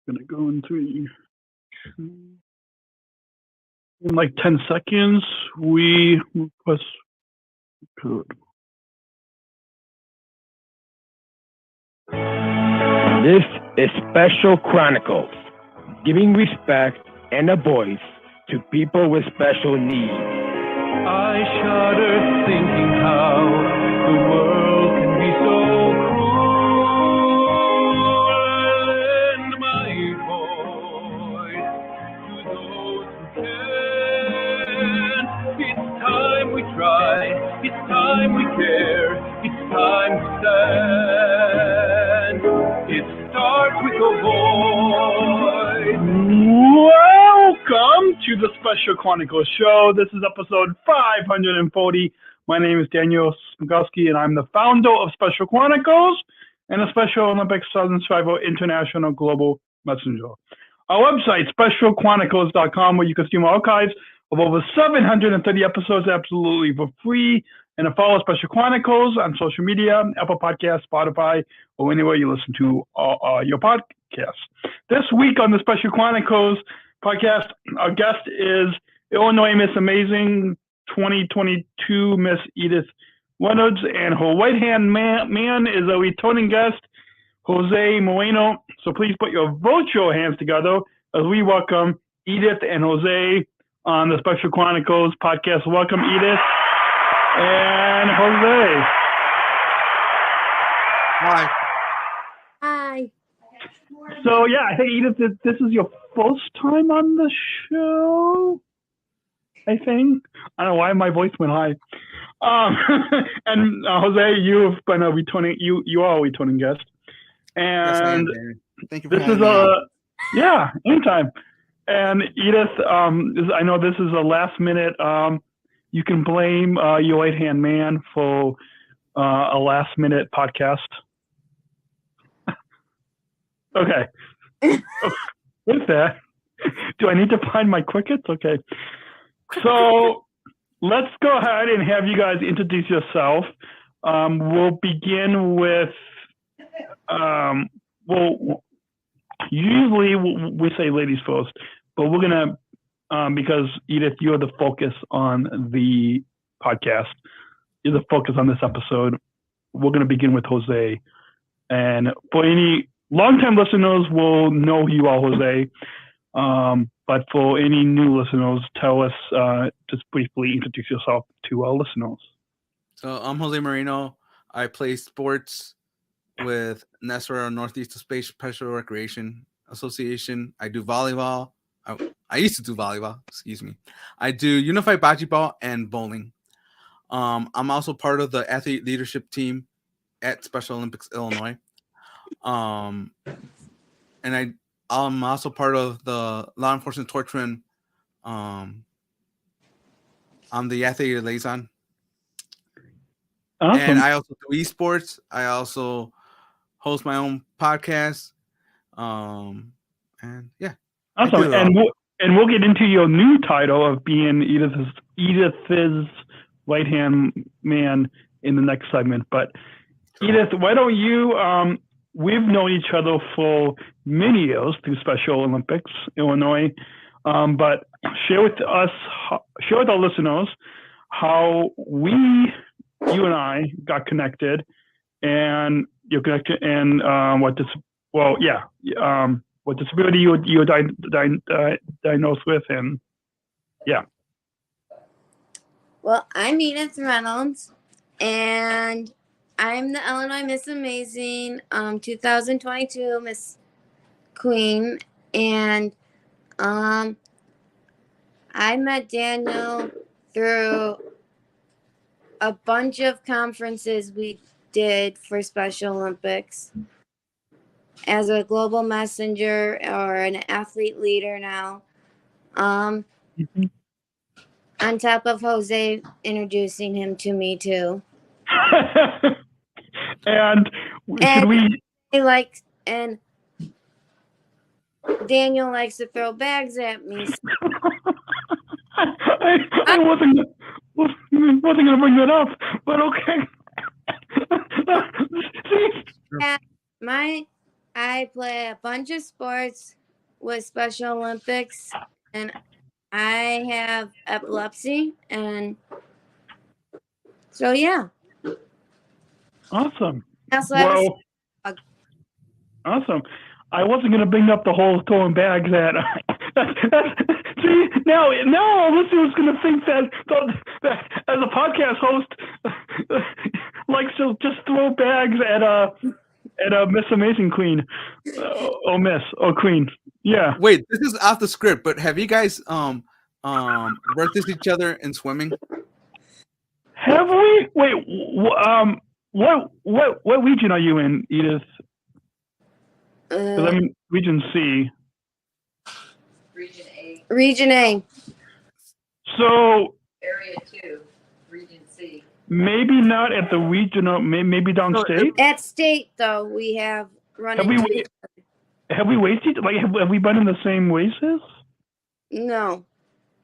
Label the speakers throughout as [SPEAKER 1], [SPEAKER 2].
[SPEAKER 1] Gonna go in 3, 2. In like 10 seconds, we request code.
[SPEAKER 2] This is Special Chronicles, giving respect and a voice to people with special needs.
[SPEAKER 3] I shudder thinking how the world can be so cruel. Lend my voice to those who can. It's time we try, it's time we care, it's time to stand. It starts with a voice.
[SPEAKER 1] Welcome to the Special Chronicles Show. This is episode 540. My name is Daniel Smrokowski, and I'm the founder of Special Chronicles and the Special Olympics Southern Survival International Global Messenger. Our website, specialchronicles.com, where you can see my archives of over 730 episodes absolutely for free. And to follow Special Chronicles on social media, Apple Podcasts, Spotify, or anywhere you listen to your podcasts. This week on the Special Chronicles podcast, our guest is Illinois Miss Amazing 2022 Miss Edith Reynolds, and her right-hand man is a returning guest, Jose Moreno. So please put your virtual hands together as we welcome Edith and Jose on the Special Chronicles podcast. Welcome, Edith and Jose.
[SPEAKER 4] Hi.
[SPEAKER 5] Hi.
[SPEAKER 1] So yeah, I think Edith, this is your first time on the show. I think I don't know why my voice went high. And Jose, you've been a returning. You are a returning guest, and
[SPEAKER 4] Yes, thank you for
[SPEAKER 1] this is anytime. And Edith, I know this is a last minute. You can blame your right hand man for a last minute podcast. Okay. With that, do I need to find my crickets? Okay. So let's go ahead and have you guys introduce yourself. We'll begin with, usually we say ladies first, but we're going to, because Edith, you're the focus on the podcast. You're the focus on this episode. We're going to begin with Jose. And for any longtime listeners will know who you are, Jose. But for any new listeners, tell us, just briefly introduce yourself to our listeners.
[SPEAKER 4] So I'm Jose Moreno. I play sports with NESRA, Northeast Special Recreation Association. I do volleyball. I used to do volleyball, excuse me. I do unified bocce ball and bowling. I'm also part of the athlete leadership team at Special Olympics Illinois. And I'm also part of the law enforcement torchman. I'm the athlete liaison.
[SPEAKER 1] Awesome.
[SPEAKER 4] And I also do esports. I also host my own podcast. And yeah.
[SPEAKER 1] Awesome. And we'll get into your new title of being Edith's right hand man in the next segment. But Edith, why don't you? We've known each other for many years through Special Olympics Illinois, but share with our listeners how you and I got connected, and you're connected, and what disability you were diagnosed with, and yeah.
[SPEAKER 5] Well, I'm Edith Reynolds, and I'm the Illinois Miss Amazing 2022 Miss Queen, and I met Daniel through a bunch of conferences we did for Special Olympics as a global messenger or an athlete leader now. On top of Jose introducing him to me too.
[SPEAKER 1] And
[SPEAKER 5] Daniel likes to throw bags at me.
[SPEAKER 1] I wasn't going to bring that up, but okay.
[SPEAKER 5] My I play a bunch of sports with Special Olympics, and I have epilepsy, and so yeah.
[SPEAKER 1] Awesome.
[SPEAKER 5] Also, I have a
[SPEAKER 1] Well, awesome. I wasn't going to bring up the whole throwing bags at. See, now listeners going to think that as a podcast host likes to just throw bags at a Miss Amazing Queen, or Queen. Yeah.
[SPEAKER 4] Wait, this is off the script, but have you guys versus each other in swimming?
[SPEAKER 1] Have we? Wait. What region are you in, Edith? 'Cause I'm in Region C.
[SPEAKER 5] Region A.
[SPEAKER 1] So
[SPEAKER 6] Area 2, Region C.
[SPEAKER 1] maybe not at the regional, maybe downstate.
[SPEAKER 5] At state, though, we have run
[SPEAKER 1] Have we wasted? Like, have we been in the same races?
[SPEAKER 5] No.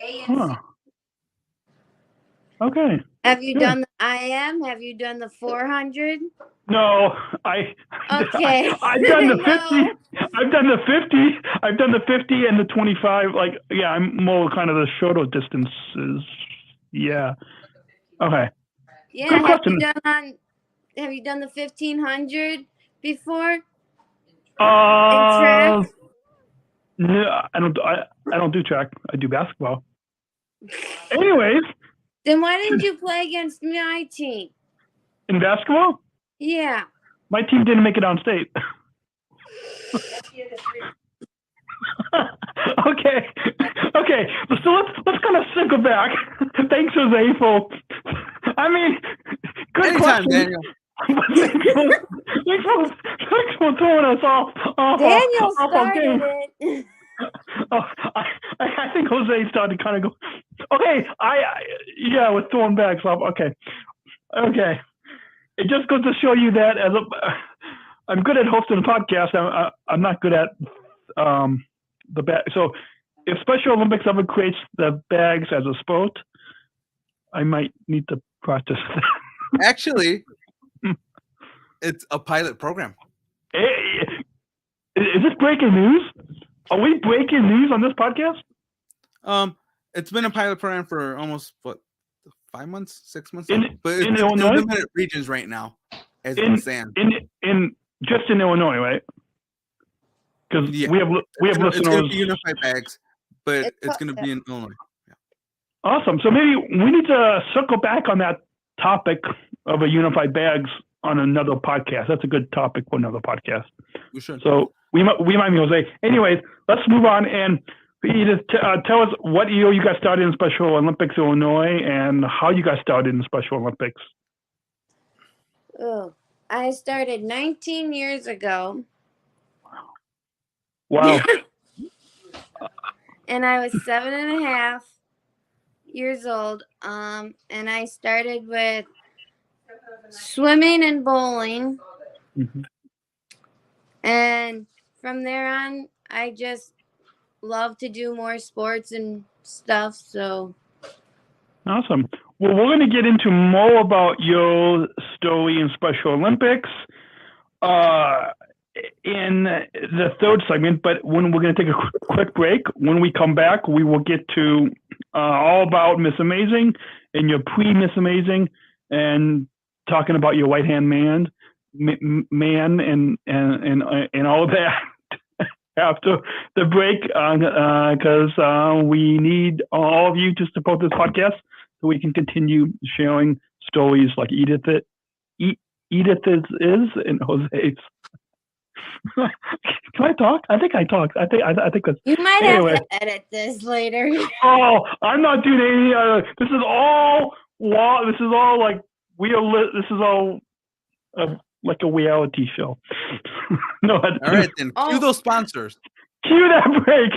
[SPEAKER 6] A and
[SPEAKER 1] Huh. Okay.
[SPEAKER 5] Have you
[SPEAKER 1] Good.
[SPEAKER 5] done the IM? Have you done the 400?
[SPEAKER 1] No,
[SPEAKER 5] Okay.
[SPEAKER 1] I've done the 50. I've done the 50. I've done the 50 and the 25. Like, yeah, I'm more kind of the shorter distances. Yeah. Okay.
[SPEAKER 5] Yeah.
[SPEAKER 1] Good
[SPEAKER 5] Have
[SPEAKER 1] question.
[SPEAKER 5] you done the 1500 before?
[SPEAKER 1] No, I don't do track. I do basketball. Anyways,
[SPEAKER 5] Then why didn't you play against my team?
[SPEAKER 1] in basketball,
[SPEAKER 5] Yeah.
[SPEAKER 1] my team didn't make it on state. Okay. So let's kind of circle back. Thanks, Jose, for. I mean, good
[SPEAKER 4] Anytime,
[SPEAKER 1] question.
[SPEAKER 4] Daniel.
[SPEAKER 1] Thanks for throwing us off
[SPEAKER 5] Daniel
[SPEAKER 1] our
[SPEAKER 5] started
[SPEAKER 1] game.
[SPEAKER 5] it.
[SPEAKER 1] Oh, I think Jose started to kind of go. Okay, I was throwing back. So okay. It just goes to show you that I'm good at hosting a podcast. I'm not good at the bag. So if Special Olympics ever creates the bags as a sport, I might need to practice that.
[SPEAKER 4] Actually, it's a pilot program.
[SPEAKER 1] Hey, is this breaking news? Are we breaking news on this podcast?
[SPEAKER 4] It's been a pilot program for almost 5 months, 6 months, but
[SPEAKER 1] in
[SPEAKER 4] it's
[SPEAKER 1] Illinois?
[SPEAKER 4] limited regions right now, as it stands.
[SPEAKER 1] In just in Illinois, right? Because
[SPEAKER 4] Yeah.
[SPEAKER 1] we have
[SPEAKER 4] It's going
[SPEAKER 1] listeners.
[SPEAKER 4] to be unified bags, but it's going to be in Illinois.
[SPEAKER 1] Awesome. So maybe we need to circle back on that topic of a unified bags on another podcast. That's a good topic for another podcast.
[SPEAKER 4] We should.
[SPEAKER 1] So we might be Jose. Anyways, let's move on and Edith, tell us what year you got started in Special Olympics Illinois and how you got started in Special Olympics.
[SPEAKER 5] Oh, I started 19 years ago.
[SPEAKER 1] Wow.
[SPEAKER 5] And I was 7.5 years old. And I started with swimming and bowling.
[SPEAKER 1] Mhm.
[SPEAKER 5] And from there on, I just love to do more sports and stuff. So
[SPEAKER 1] Awesome. Well, we're going to get into more about your story in Special Olympics in the third segment, but when we're going to take a quick break. When we come back, we will get to all about Miss Amazing and your pre-Miss Amazing and talking about your right-hand man and all of that. After the break, because we need all of you to support this podcast so we can continue sharing stories like Edith's is and Jose's. Can I talk? I think I talked. I think that's.
[SPEAKER 5] you might
[SPEAKER 1] Anyway.
[SPEAKER 5] have to edit this later.
[SPEAKER 1] Oh, I'm not doing any. This is all. This is all like this is all like a reality show. No,
[SPEAKER 4] All right, then. Cue those sponsors.
[SPEAKER 1] Cue that break.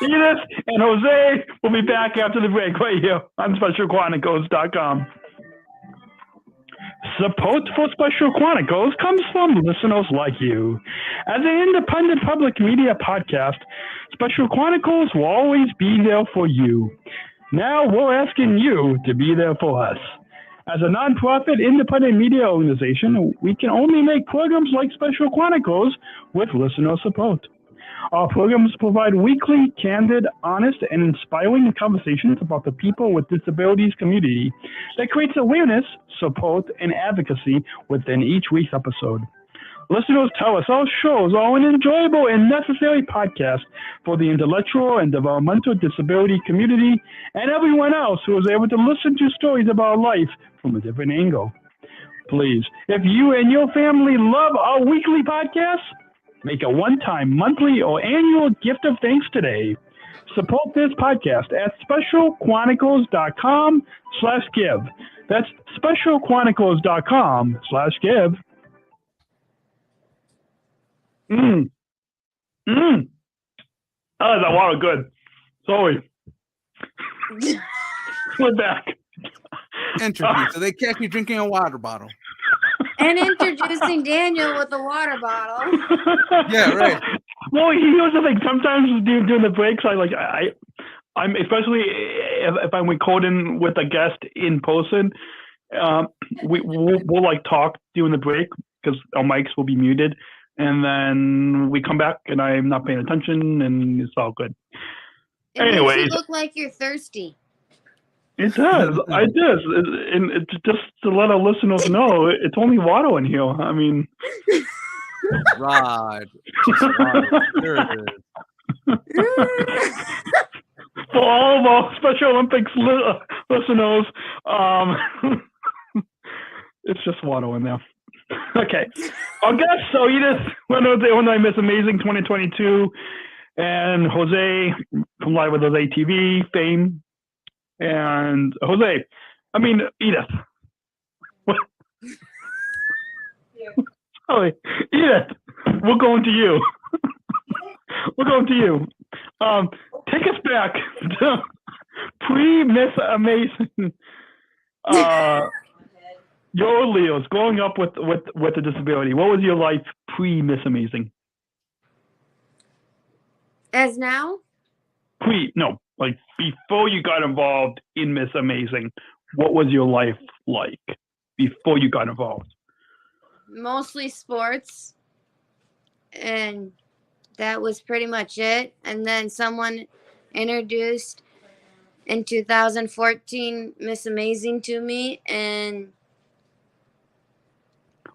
[SPEAKER 1] Edith and Jose will be back after the break right here on SpecialChronicles.com. Support for Special Chronicles comes from listeners like you. As an independent public media podcast, Special Chronicles will always be there for you. Now we're asking you to be there for us. As a nonprofit independent media organization, we can only make programs like Special Chronicles with listener support. Our programs provide weekly, candid, honest, and inspiring conversations about the people with disabilities community that creates awareness, support, and advocacy within each week's episode. Listeners tell us our shows are an enjoyable and necessary podcast for the intellectual and developmental disability community and everyone else who is able to listen to stories about life from a different angle. Please, if you and your family love our weekly podcasts, make a one-time, monthly, or annual gift of thanks today. Support this podcast at specialchronicles.com/give. That's specialchronicles.com/give. Oh, that water good. Sorry. We're back.
[SPEAKER 4] Entropy. So they catch you drinking a water bottle.
[SPEAKER 5] And introducing Daniel with a water bottle.
[SPEAKER 4] Yeah, right.
[SPEAKER 1] Well, he knows the thing. Sometimes during the breaks, I'm especially if I'm recording with a guest in person. We'll like talk during the break because our mics will be muted, and then we come back and I'm not paying attention, and it's all good.
[SPEAKER 5] Anyways, you look like you're thirsty.
[SPEAKER 1] It does. It does. And it's just to let our listeners know, it's only water in here. I mean,
[SPEAKER 4] Rod. Just Rod. There it is.
[SPEAKER 1] For all of our Special Olympics listeners, it's just water in there. Okay. Our guest, so Edith Reynolds, Illinois Miss Amazing 2022, and Jose from Live with Jose TV fame. And Edith, what? Sorry, Edith, we're going to you. Take us back to pre-Miss Amazing. Your Leos, growing up with a disability. What was your life pre-Miss Amazing?
[SPEAKER 5] As now?
[SPEAKER 1] Before you got involved in Miss Amazing, what was your life like before you got involved?
[SPEAKER 5] Mostly sports, and that was pretty much it. And then someone introduced in 2014 Miss Amazing to me, and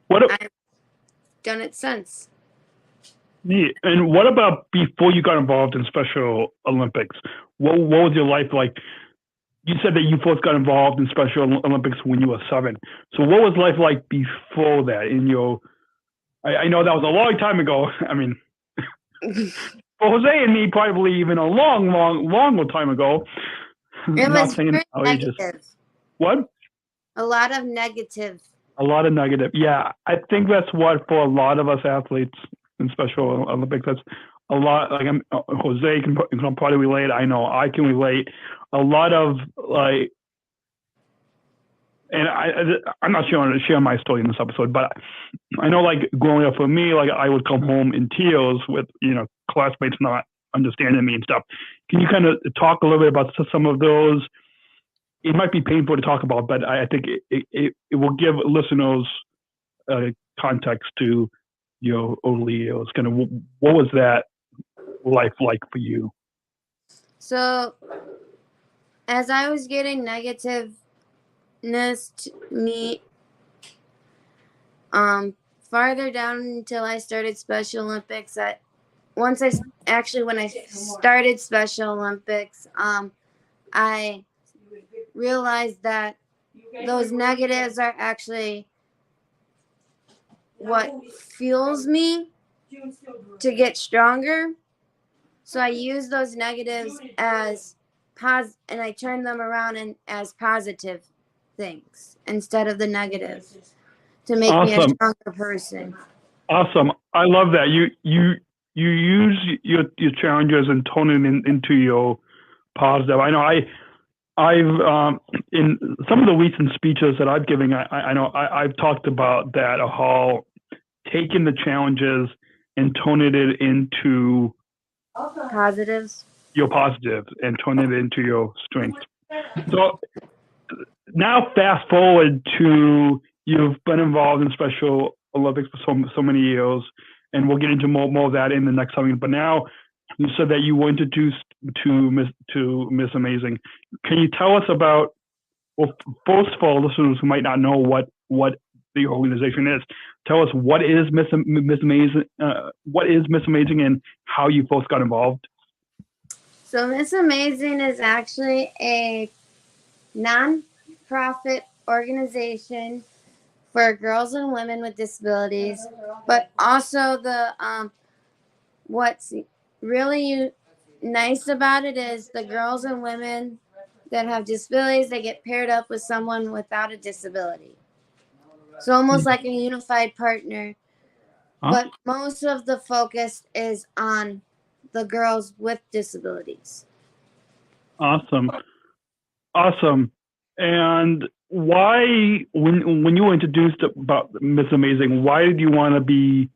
[SPEAKER 5] I've done it since.
[SPEAKER 1] Neat. And what about before you got involved in Special Olympics? What was your life like? You said that you first got involved in Special Olympics when you were 7. So what was life like before that? I know that was a long time ago. I mean, for Jose and me, probably even a long time ago.
[SPEAKER 5] It was very negative.
[SPEAKER 1] What?
[SPEAKER 5] A lot of negative.
[SPEAKER 1] Yeah, I think that's what for a lot of us athletes in Special Olympics. That's a lot. Like Jose can probably relate. I know I can relate. A lot of and I'm not sure to share my story in this episode, but I know growing up for me, I would come home in tears with classmates not understanding me and stuff. Can you kind of talk a little bit about some of those? It might be painful to talk about, but I think it will give listeners context to your early years. Kind of what was that life like for you?
[SPEAKER 5] So, as I was getting negativeness to me, farther down until I started Special Olympics, when I started Special Olympics, I realized that those negatives are actually what fuels me to get stronger. So I use those negatives as and I turn them around as positive things instead of the negatives to make me a stronger person. Awesome.
[SPEAKER 1] I love that. You use your challenges and turn it into your positive. I know I've in some of the recent speeches that I've given, I know I've talked about that, how taking the challenges and turning it into
[SPEAKER 5] positives,
[SPEAKER 1] your positive, and turning it into your strength. So now fast forward to you've been involved in Special Olympics for so many years, and we'll get into more of that in the next segment. But now you said that you were introduced to Miss Amazing. Can you tell us about? Well, first of all, listeners who might not know what the organization is, tell us what is Miss Amazing, and how you folks got involved.
[SPEAKER 5] So Miss Amazing is actually a non-profit organization for girls and women with disabilities, but also the what's really nice about it is the girls and women that have disabilities, they get paired up with someone without a disability. So almost like a unified partner. But most of the focus is on the girls with disabilities.
[SPEAKER 1] Awesome. And why, when you were introduced about Miss Amazing, why did you want to be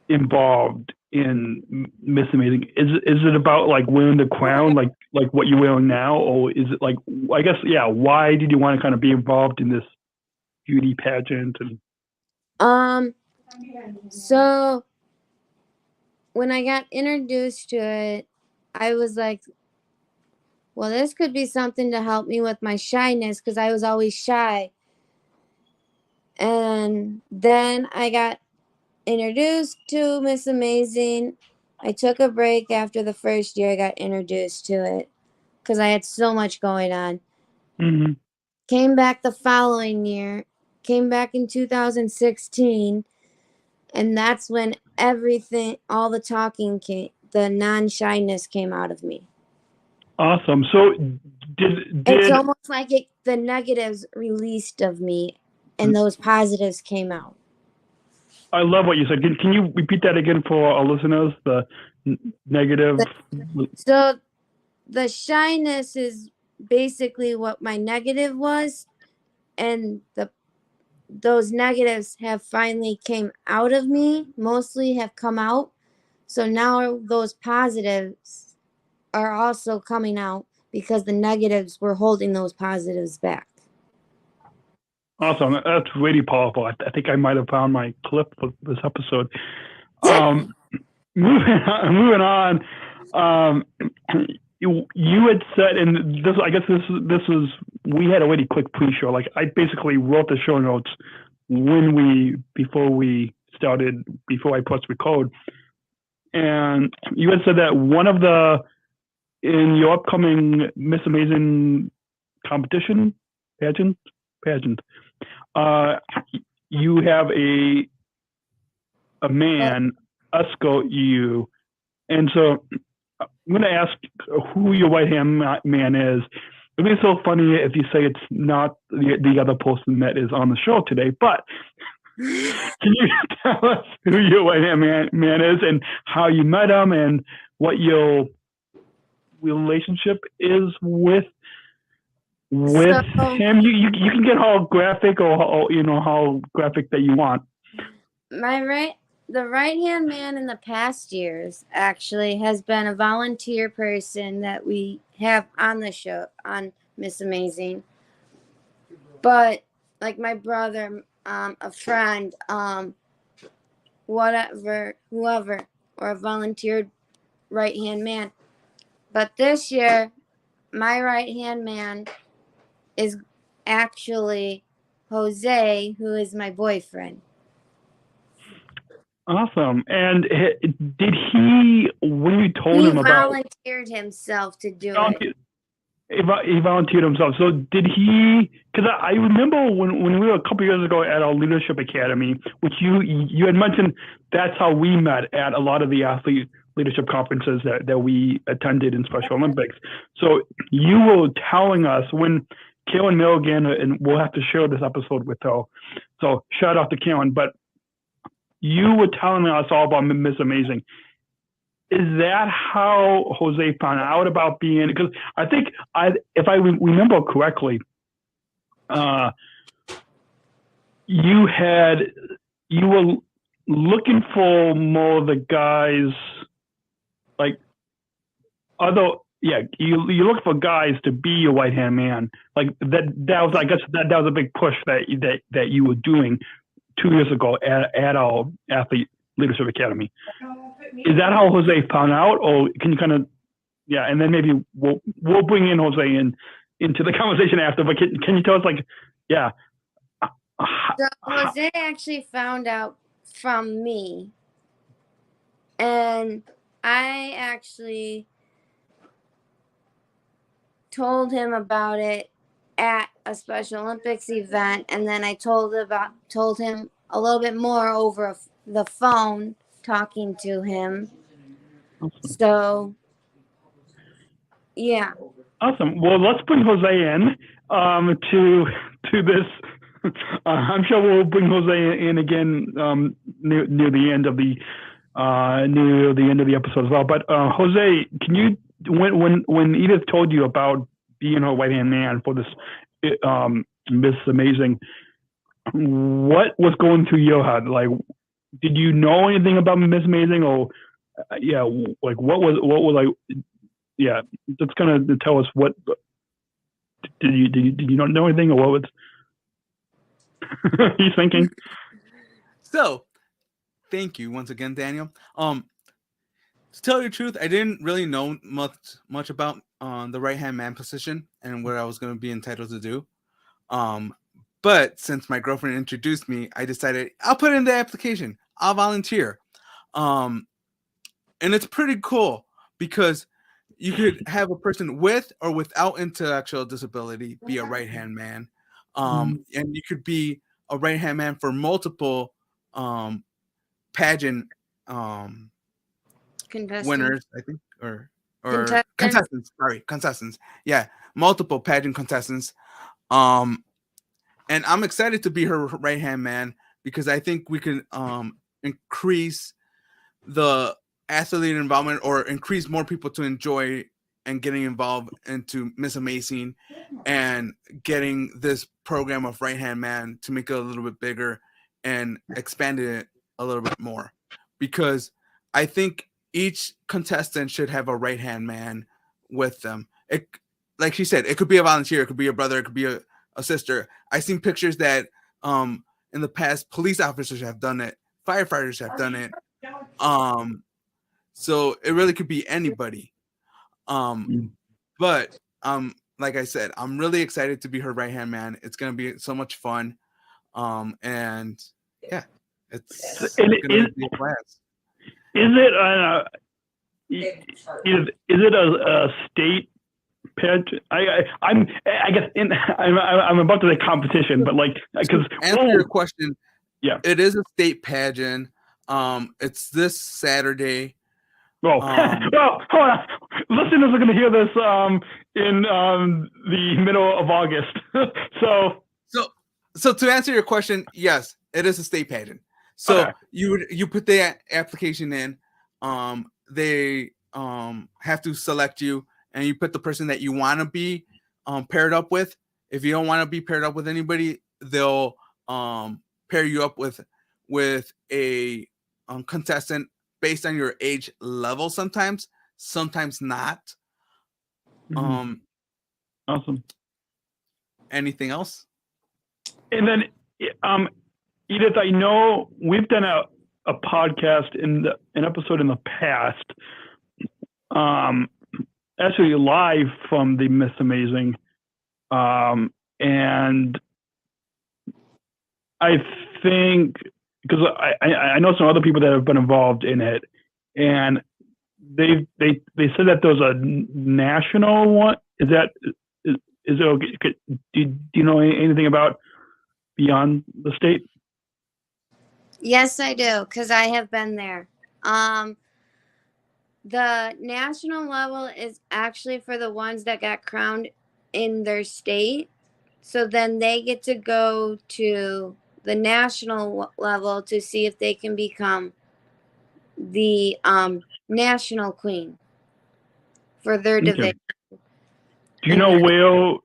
[SPEAKER 1] involved in Miss Amazing? Is it about like wearing the crown, like what you're wearing now, or is it like, I guess, yeah, why did you want to kind of be involved in this beauty pageant? And
[SPEAKER 5] so when I got introduced to it, I was like, well, this could be something to help me with my shyness, because I was always shy. And then I got introduced to Miss Amazing. I took a break after the first year I got introduced to it because I had so much going on.
[SPEAKER 1] Mm-hmm.
[SPEAKER 5] Came back the following year, came back in 2016, and that's when everything, all the talking came, the non-shyness came out of me.
[SPEAKER 1] Awesome. So
[SPEAKER 5] it's almost like the negatives released of me and those positives came out.
[SPEAKER 1] I love what you said. Can you repeat that again for our listeners? The negative.
[SPEAKER 5] So the shyness is basically what my negative was, and those negatives have finally came out of me, mostly have come out. So now those positives are also coming out because the negatives were holding those positives back.
[SPEAKER 1] Awesome. That's really powerful. I think I might have found my clip for this episode. Moving on. You had said, and this, I guess this was, we had a really quick pre-show. Like I basically wrote the show notes before I pressed record. And you had said that in your upcoming Miss Amazing competition, pageant, you have a man escort you. And so I'm going to ask who your right-hand man is. It'd be so funny if you say it's not the other person that is on the show today, but can you tell us who your right-hand man is and how you met him and what your relationship is with him? You can get how graphic or how graphic that you want.
[SPEAKER 5] The right-hand man in the past years actually has been a volunteer person that we have on the show, on Miss Amazing. But like my brother, a friend, whoever, or a volunteered right-hand man. But this year, my right-hand man is actually Jose, who is my boyfriend.
[SPEAKER 1] Awesome. And did he, when you told him about...
[SPEAKER 5] He volunteered himself to do it.
[SPEAKER 1] He volunteered himself. So did he... Because I remember when we were a couple years ago at our Leadership Academy, which you had mentioned, that's how we met at a lot of the athlete leadership conferences that we attended in Special Olympics. So you were telling us when Karen Milligan, and we'll have to share this episode with her, so shout out to Karen, but you were telling us all about Miss Amazing. Is that how Jose found out about being? Because I think if I remember correctly, you were looking for more of the guys, like other you look for guys to be your right hand man. Like that was, I guess that was a big push that you were doing 2 years ago at our Athlete Leadership Academy. Is that how Jose found out, or can you kind of, and then maybe we'll bring in Jose into the conversation after, but can you tell us, like,
[SPEAKER 5] So Jose actually found out from me, and I actually told him about it at a Special Olympics event, and then I told him a little bit more over the phone, talking to him. So, yeah.
[SPEAKER 1] Awesome. Well, let's bring Jose in to this. I'm sure we'll bring Jose in again near the end of the episode as well. But Jose, can you, when Edith told you about being her right hand man for this Miss Amazing, what was going through your head? Like, did you know anything about Miss Amazing, or like what was like? Yeah, just kind of tell us what did you not know anything, or what was he's thinking?
[SPEAKER 4] So, thank you once again, Daniel. To tell you the truth, I didn't really know much about the right hand man position and what I was going to be entitled to do. But since my girlfriend introduced me, I decided I'll put in the application. I'll volunteer. And it's pretty cool because you could have a person with or without intellectual disability be a right hand man. And you could be a right hand man for multiple pageant winners, I think, or contestants. Sorry, contestants. Yeah, multiple pageant contestants. And I'm excited to be her right hand man because I think we can increase the athlete involvement, or increase more people to enjoy and getting involved into Miss Amazing and getting this program of right hand man to make it a little bit bigger and expand it a little bit more, because I think each contestant should have a right hand man with them. It, like she said, it could be a volunteer, it could be a brother, it could be a sister. I've seen pictures that in the past police officers have done it, firefighters have done it. So it really could be anybody. But like I said, I'm really excited to be her right hand man. It's gonna be so much fun. And yeah, it's gonna be a blast.
[SPEAKER 1] Is it a state pageant? I guess I'm about to say competition, but like, because
[SPEAKER 4] answer your question,
[SPEAKER 1] yeah,
[SPEAKER 4] it is a state pageant. It's this Saturday.
[SPEAKER 1] Well, well, hold on. Listeners are going to hear this in the middle of August.
[SPEAKER 4] So to answer your question, yes, it is a state pageant. So
[SPEAKER 1] okay.
[SPEAKER 4] you put the application in. They have to select you, and you put the person that you want to be paired up with. If you don't want to be paired up with anybody, they'll pair you up with a contestant based on your age level. Sometimes not.
[SPEAKER 1] Awesome.
[SPEAKER 4] Anything else?
[SPEAKER 1] And then, Edith, I know we've done a podcast an episode in the past, actually live from the Miss Amazing, and I think, because I know some other people that have been involved in it, and they said that there's a national one. Is it okay? Do you know anything about beyond the state?
[SPEAKER 5] Yes, I do, because I have been there. The national level is actually for the ones that got crowned in their state. So then they get to go to the national level to see if they can become the national queen for their division.
[SPEAKER 1] Do you know where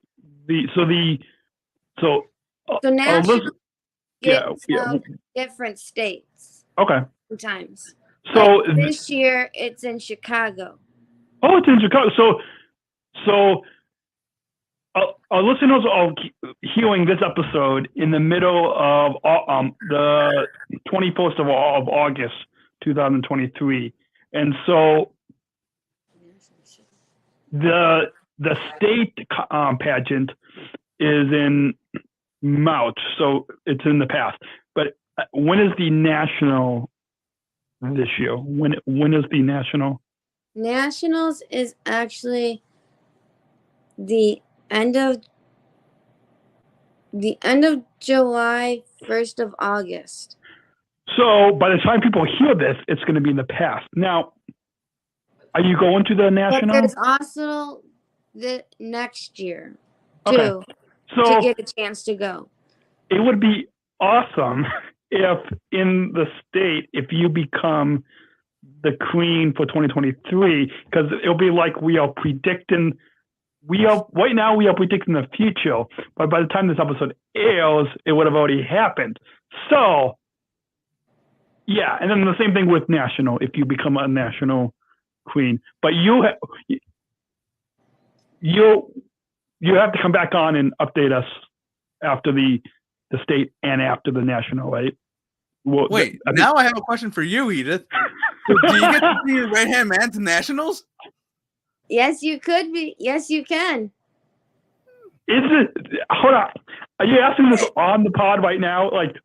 [SPEAKER 1] so
[SPEAKER 5] national different states.
[SPEAKER 1] Okay.
[SPEAKER 5] Sometimes.
[SPEAKER 1] So
[SPEAKER 5] like this year it's in Chicago.
[SPEAKER 1] Oh, it's in Chicago. So So our listeners are hearing this episode in the middle of the 21st of August, 2023. And so the state pageant is in March, so it's in the past. But when is the national this year? When is the national?
[SPEAKER 5] Nationals is actually the end of July, 1st of August.
[SPEAKER 1] So by the time people hear this, it's going to be in the past. Now, are you going to the national?
[SPEAKER 5] But there's also the next year too,
[SPEAKER 1] Okay. So
[SPEAKER 5] to get a chance to go.
[SPEAKER 1] it would be awesome if in the state, if you become the queen for 2023, because it'll be like we are predicting. Right now we are predicting the future, but by the time this episode airs, it would have already happened. So, yeah, and then the same thing with national. If you become a national queen, but you have to come back on and update us after the state and after the national, right? Well,
[SPEAKER 4] Wait, now I have a question for you, Edith. Do you get to be your right-hand man to nationals?
[SPEAKER 5] Yes, you could be. Yes, you can.
[SPEAKER 1] Is it? Hold on. Are you asking this on the pod right now? Like,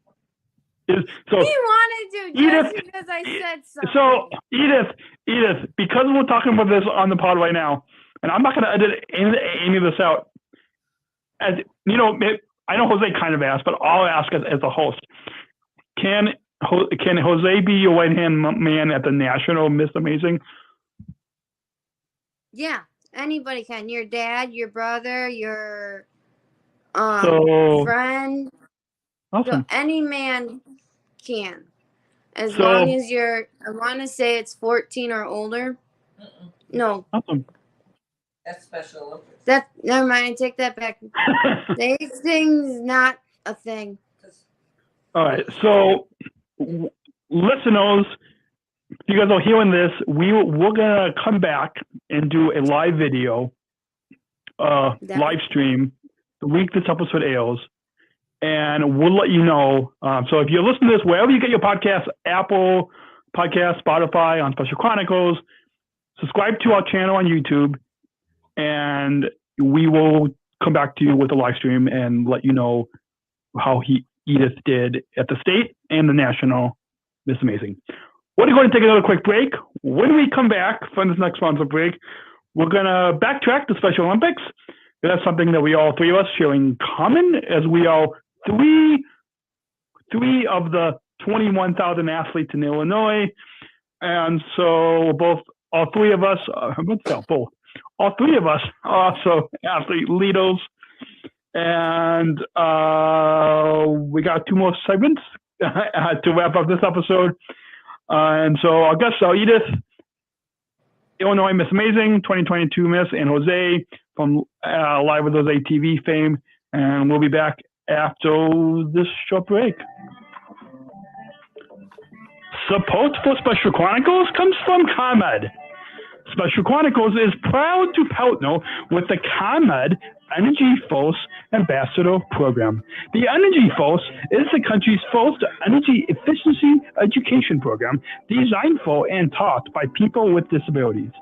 [SPEAKER 1] so
[SPEAKER 5] He wanted to just because I said something.
[SPEAKER 1] So Edith, because we're talking about this on the pod right now, and I'm not going to edit any of this out. As you know, I know Jose kind of asked, but I'll ask as a host. Can Jose be your right-hand man at the national Miss Amazing?
[SPEAKER 5] Yeah, anybody can. Your dad, your brother, your friend.
[SPEAKER 1] Awesome.
[SPEAKER 5] So any man can. As long as you're, I want to say it's 14 or older. No.
[SPEAKER 1] Awesome.
[SPEAKER 6] That's Special Olympics.
[SPEAKER 5] Never mind, take that back. These things not a thing.
[SPEAKER 1] All right. So, listeners, if you guys are hearing this, we're gonna come back and do a live video, live stream the week this episode airs, and we'll let you know. So if you're listening to this wherever you get your podcasts, Apple Podcast, Spotify, on Special Chronicles, subscribe to our channel on YouTube, and we will come back to you with a live stream and let you know how Edith did at the state and the national Miss Amazing. We're going to take another quick break. When we come back from this next sponsor break, we're going to backtrack the Special Olympics. That's something that we all three of us share in common, as we are three of the 21,000 athletes in Illinois. And so all three of us are also athlete leaders. And we got two more segments to wrap up this episode. And so our guests are Edith, Illinois Miss Amazing, 2022 Miss, and Jose from Live with Jose TV fame. And we'll be back after this short break. Support for Special Chronicles comes from ComEd. Special Chronicles is proud to partner with the ComEd Energy Force Ambassador Program. The Energy Force is the country's first energy efficiency education program designed for and taught by people with disabilities.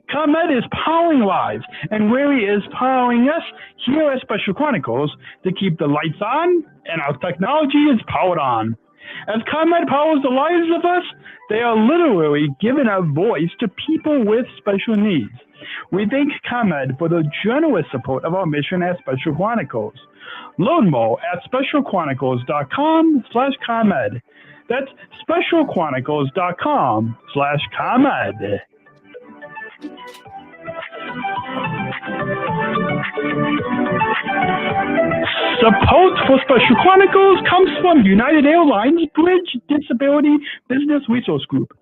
[SPEAKER 1] ComEd is powering lives, and Wary is powering us here at Special Chronicles to keep the lights on and our technology is powered on. As ComEd powers the lives of us, they are literally giving a voice to people with special needs. We thank ComEd for the generous support of our mission at Special Chronicles. Learn more at specialchronicles.com/ComEd. That's specialchronicles.com/ComEd. Support for Special Chronicles comes from United Airlines Bridge Disability Business Resource Group.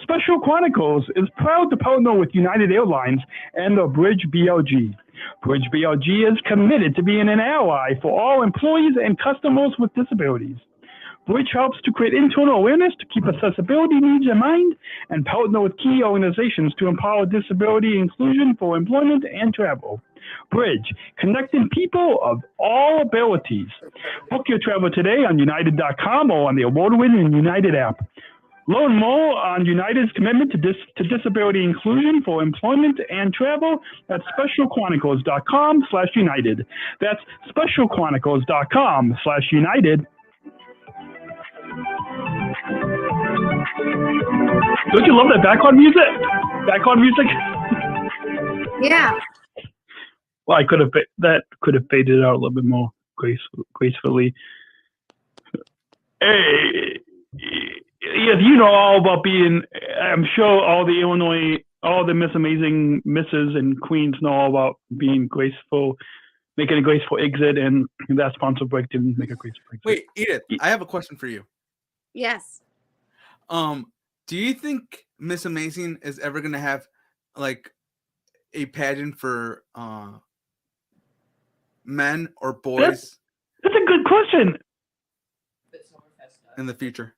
[SPEAKER 1] Special Chronicles is proud to partner with United Airlines and the Bridge BLG. Bridge BLG is committed to being an ally for all employees and customers with disabilities. Bridge helps to create internal awareness to keep accessibility needs in mind and partner with key organizations to empower disability inclusion for employment and travel. Bridge, connecting people of all abilities. Book your travel today on United.com or on the award-winning United app. Learn more on United's commitment to disability inclusion for employment and travel at specialchronicles.com/United. That's specialchronicles.com/United. Don't you love that background music? Background music?
[SPEAKER 5] Yeah.
[SPEAKER 1] Well, that could have faded out a little bit more gracefully. Hey. Yes, you know all about being, I'm sure all the Miss Amazing Misses and Queens know all about being graceful, making a graceful exit, and that sponsor break didn't make a graceful exit.
[SPEAKER 4] Wait, Edith, I have a question for you.
[SPEAKER 5] Yes.
[SPEAKER 4] Do you think Miss Amazing is ever going to have, like, a pageant for men or boys?
[SPEAKER 1] That's a good question.
[SPEAKER 4] In the future?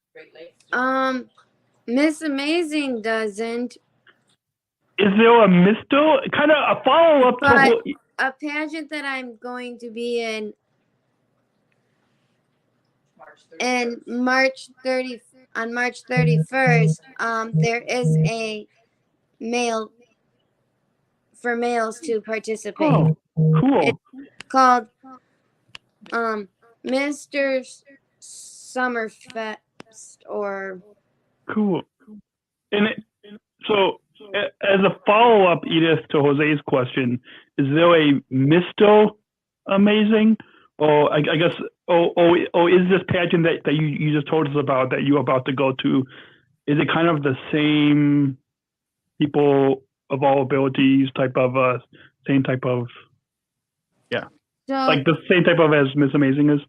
[SPEAKER 5] Miss Amazing doesn't.
[SPEAKER 1] Is there a Mr. kind of a follow-up
[SPEAKER 5] But a pageant that I'm going to be in March 31st, there is a male for males to participate.
[SPEAKER 1] Oh, cool.
[SPEAKER 5] It's called Mr. Summerfest or
[SPEAKER 1] cool. And so, as a follow-up, Edith, to Jose's question, is there a Mr. Amazing, or I guess, or is this pageant that you just told us about that you're about to go to? Is it kind of the same people of all abilities type of same type of like the same type of as Miss Amazing is?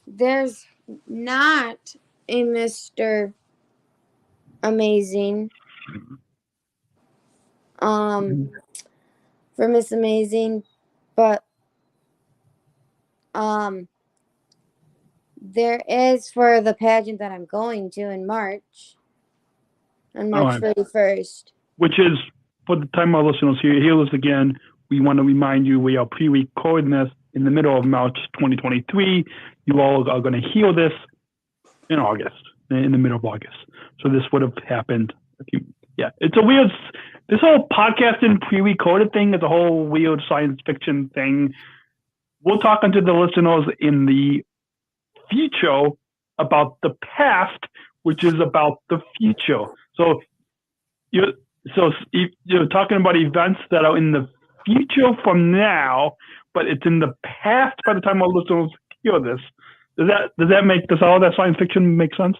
[SPEAKER 5] There's not a Mr. Amazing for Miss Amazing, but there is for the pageant that I'm going to in March, on March 31st.
[SPEAKER 1] Which is, for the time our listeners hear this again, we want to remind you we are pre-recording this in the middle of March 2023. You all are going to hear this in August, in the middle of August. So this would have happened. It's a weird, this whole podcasting pre-recorded thing is a whole weird science fiction thing. We're talking to the listeners in the future about the past, which is about the future. So you're talking about events that are in the future from now, but it's in the past by the time our listeners hear this. Does all that science fiction make sense?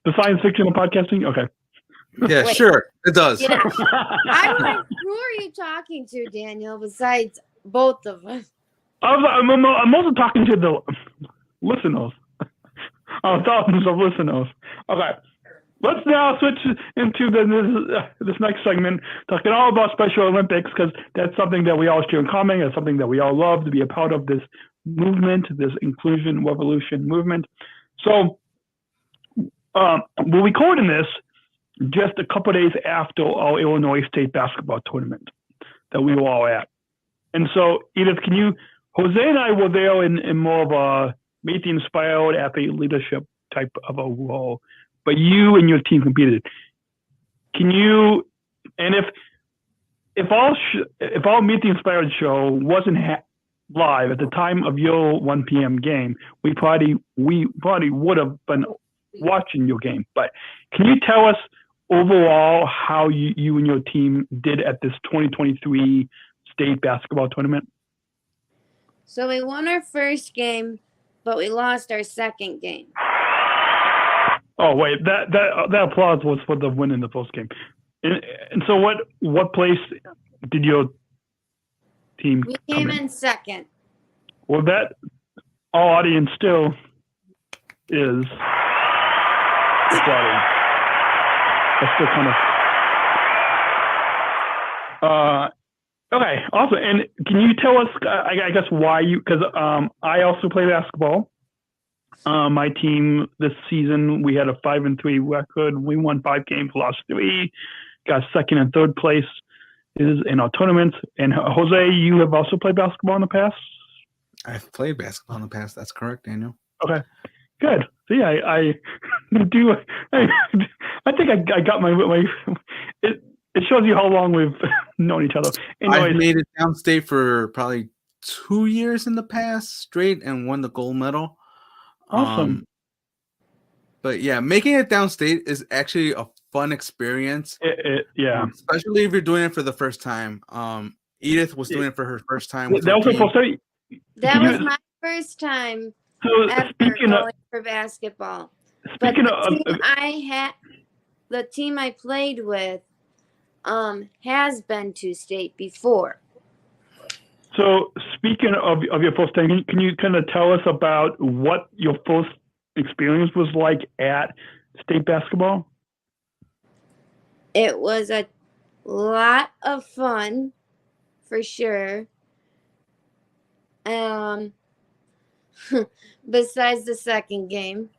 [SPEAKER 1] The science fiction of podcasting? Okay.
[SPEAKER 4] Yeah, sure. It does.
[SPEAKER 5] Yeah. Who are you talking to, Daniel, besides both of us?
[SPEAKER 1] I'm also talking to the listeners. Thousands of listeners. Okay. Let's now switch into this next segment, talking all about Special Olympics, because that's something that we all share in common. It's something that we all love to be a part of, this movement, this inclusion revolution movement. So we're recording this just a couple of days after our Illinois State basketball tournament that we were all at. And so, Edith, Jose and I were there in more of a meet the inspired athlete leadership type of a role. But you and your team competed. Can you, and if our Meet the Inspired show wasn't live at the time of your 1 p.m. game, we probably would have been watching your game. But can you tell us overall how you and your team did at this 2023 state basketball tournament?
[SPEAKER 5] So we won our first game, but we lost our second game.
[SPEAKER 1] Oh wait, that applause was for the win in the first game. And so what place did your team
[SPEAKER 5] We came in second.
[SPEAKER 1] Well, that our audience still is applauding. That's still kind of okay, awesome. And can you tell us, I guess, why because I also play basketball. My team this season, we had a 5-3 record. We won 5 games, lost 3, got second and third place in our tournaments. And Jose, you have also played basketball in the past?
[SPEAKER 4] I've played basketball in the past. That's correct, Daniel.
[SPEAKER 1] Okay, good. See, I do. I think I got my. It shows you how long we've known each other. Anyways,
[SPEAKER 4] I've made it downstate for probably 2 years in the past straight and won the gold medal.
[SPEAKER 1] Awesome.
[SPEAKER 4] But yeah, making it downstate is actually a fun experience.
[SPEAKER 1] Yeah.
[SPEAKER 4] Especially if you're doing it for the first time. Edith was doing it for her first time. With
[SPEAKER 1] That was supposed to.
[SPEAKER 5] That was my first time ever going for basketball. But the team I played with has been to state before.
[SPEAKER 1] So speaking of your first time, can you kind of tell us about what your first experience was like at state basketball?
[SPEAKER 5] It was a lot of fun, for sure. Besides the second game,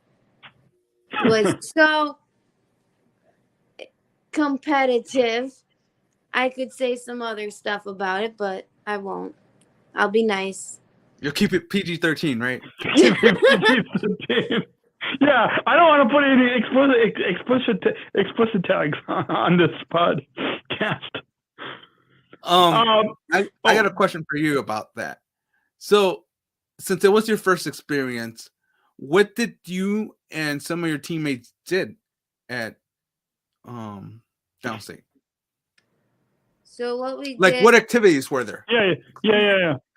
[SPEAKER 5] was so competitive. I could say some other stuff about it, but I won't. I'll be nice.
[SPEAKER 4] You'll keep it PG-13, right?
[SPEAKER 1] Yeah, I don't want to put any explicit tags on this podcast.
[SPEAKER 4] I got a question for you about that. So, since it was your first experience, what did you and some of your teammates did at downstate?
[SPEAKER 5] So what we
[SPEAKER 4] like,
[SPEAKER 5] did,
[SPEAKER 4] what activities were there?
[SPEAKER 1] Yeah.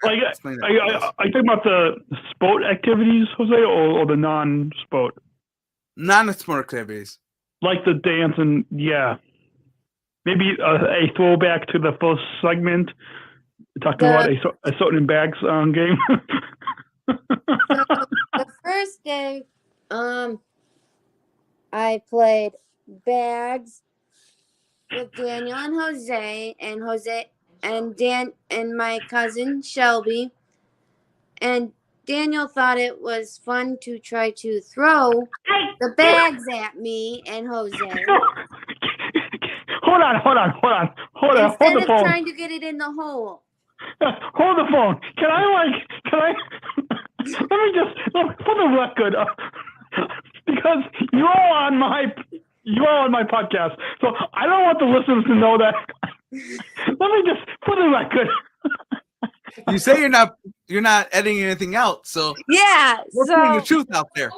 [SPEAKER 1] Like, I think about the sport activities, Jose, or the non-sport?
[SPEAKER 4] Non-sport activities.
[SPEAKER 1] Like the dance and, yeah. Maybe a throwback to the first segment, talking about a certain bags game.
[SPEAKER 5] So the first day, I played bags with Daniel and Jose and Dan and my cousin Shelby. And Daniel thought it was fun to try to throw the bags at me and Jose.
[SPEAKER 1] Hold on. Hold the phone.
[SPEAKER 5] Instead of trying to get it in the hole.
[SPEAKER 1] Hold the phone. Can I let me just, for the record, because you're all on my podcast, so I don't want the listeners to know that. Let me just, for the record.
[SPEAKER 4] You say you're not editing anything out, so
[SPEAKER 5] yeah,
[SPEAKER 4] we're putting the truth out there.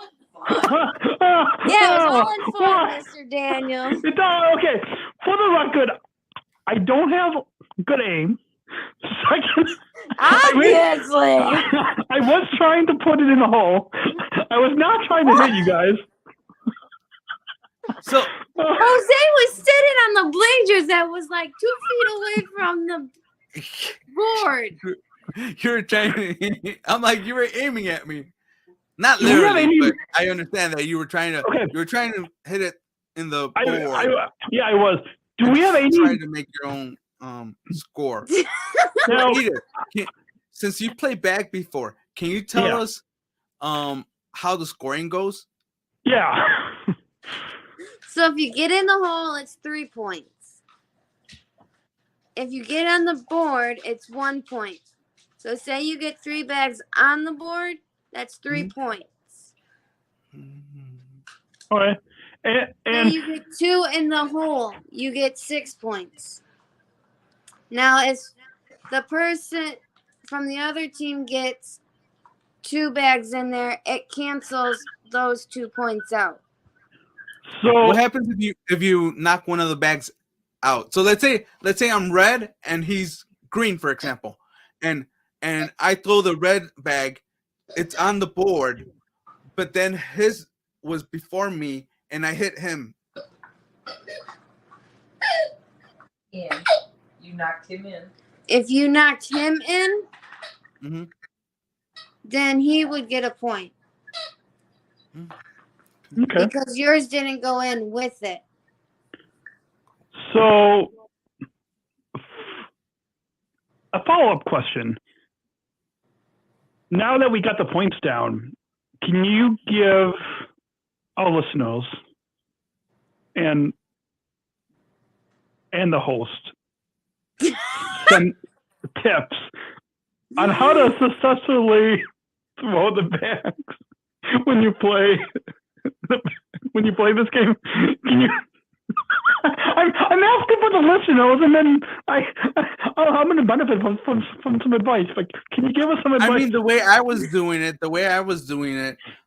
[SPEAKER 5] Yeah, it was all in fun, Mr. Daniel.
[SPEAKER 1] It's all okay. For the record, I don't have good aim. Second,
[SPEAKER 5] obviously,
[SPEAKER 1] I was trying to put it in the hole. I was not trying to hit you guys.
[SPEAKER 4] So
[SPEAKER 5] Jose was sitting on the bleachers that was like 2 feet away from the board.
[SPEAKER 4] You were trying. I'm like, you were aiming at me. Not literally, but I understand that you were trying to. Okay. You were trying to hit it in the board.
[SPEAKER 1] I was. Do we have any?
[SPEAKER 4] Trying to make your own score. Now, Edith, since you played back before, can you tell us how the scoring goes?
[SPEAKER 1] Yeah.
[SPEAKER 5] So if you get in the hole, it's 3 points. If you get on the board, it's 1 point. So say you get 3 bags on the board, that's 3 points.
[SPEAKER 1] All right. And
[SPEAKER 5] you get 2 in the hole, you get 6 points. Now, if the person from the other team gets 2 bags in there, it cancels those 2 points out.
[SPEAKER 4] So what happens if you knock one of the bags out? So let's say I'm red and he's green, for example, and I throw the red bag, it's on the board, but then his was before me and I hit him.
[SPEAKER 6] Yeah, you knocked him in.
[SPEAKER 5] If you knocked him in, then he would get a point.
[SPEAKER 1] Okay.
[SPEAKER 5] Because yours didn't go in with it.
[SPEAKER 1] So, a follow-up question. Now that we got the points down, can you give our listeners and the host some tips on how to successfully throw the bags when you play this game? Can you? I'm asking for the listeners, and then I'm going to benefit from some advice. But can you give us some advice?
[SPEAKER 4] I mean, the way I was doing it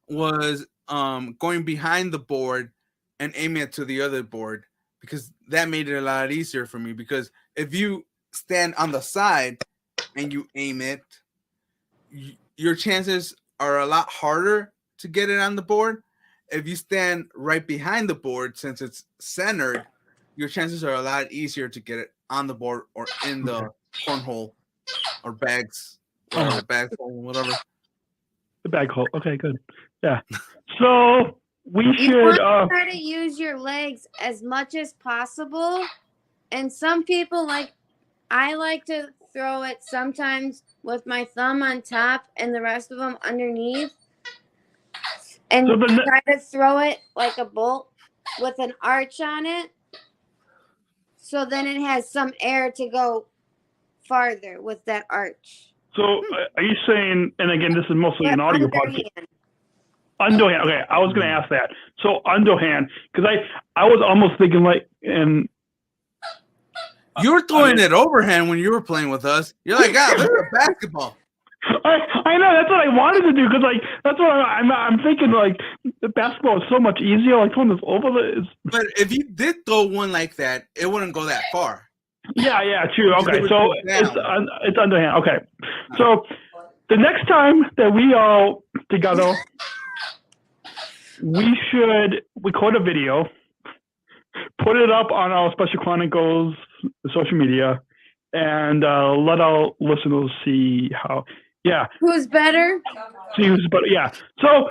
[SPEAKER 4] was going behind the board and aiming it to the other board, because that made it a lot easier for me. Because if you stand on the side and you aim it, your chances are a lot harder to get it on the board. If you stand right behind the board, since it's centered, your chances are a lot easier to get it on the board or in the cornhole or bags, whatever.
[SPEAKER 1] The bag hole. Okay, good. Yeah. So we
[SPEAKER 5] You
[SPEAKER 1] should
[SPEAKER 5] want to try to use your legs as much as possible. And some people I like to throw it sometimes with my thumb on top and the rest of them underneath. And try to throw it like a bolt with an arch on it. So then it has some air to go farther with that arch.
[SPEAKER 1] So are you saying, and again, this is mostly an audio podcast. Underhand. Okay, I was going to ask that. So underhand, because I was almost thinking and
[SPEAKER 4] you were throwing it overhand when you were playing with us. You're like, look at the basketball.
[SPEAKER 1] I know, that's what I wanted to do, because that's what I'm thinking. The basketball is so much easier. Throwing this over
[SPEAKER 4] But if you did throw one like that, it wouldn't go that far.
[SPEAKER 1] Yeah, true. Okay, so it's underhand. Okay, so the next time that we all together, we should record a video, put it up on our Special Chronicles social media, and let our listeners see how. Yeah.
[SPEAKER 5] Who's better?
[SPEAKER 1] See who's better. Yeah. So